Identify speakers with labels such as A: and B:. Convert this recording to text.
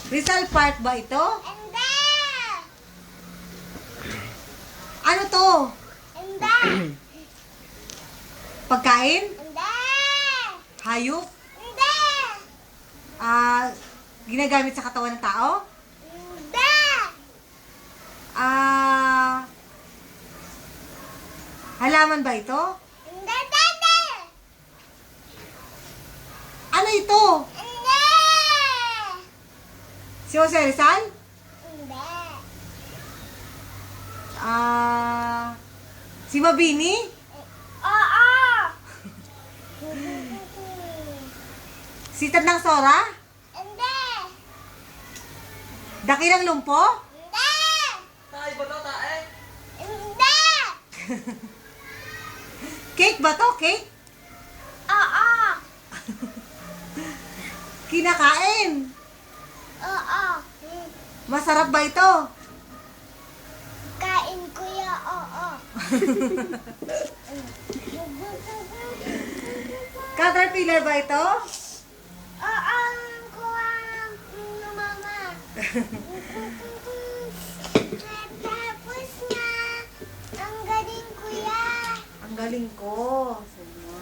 A: Rizal Park ba ito?
B: Hindi!
A: Ano to?
B: Hindi!
A: Pagkain?
B: Hindi!
A: Hayop?
B: Hindi!
A: Ginagamit sa katawan ng tao?
B: Hindi!
A: Halaman ba ito?
B: Hindi! Hindi!
A: Ano ito?
B: Hindi!
A: Si Jose Rizal?
B: Hindi!
A: Si Mabini?
B: Oo!
A: Si Tandang Sora?
B: Hindi!
A: Dakilang Lumpo?
B: Hindi!
C: Tayo ba ito, tae?
B: Hindi!
A: Cake ba to? Cake?
B: Oo!
A: Kinakain?
B: Oo!
A: Masarap ba ito?
B: Kain ko ya, oo.
A: Caterpillar ba ito?
B: Oo, kuha ng mama. Tapos nga, ang galing kuya.
A: Ang galing ko. Sabi mo.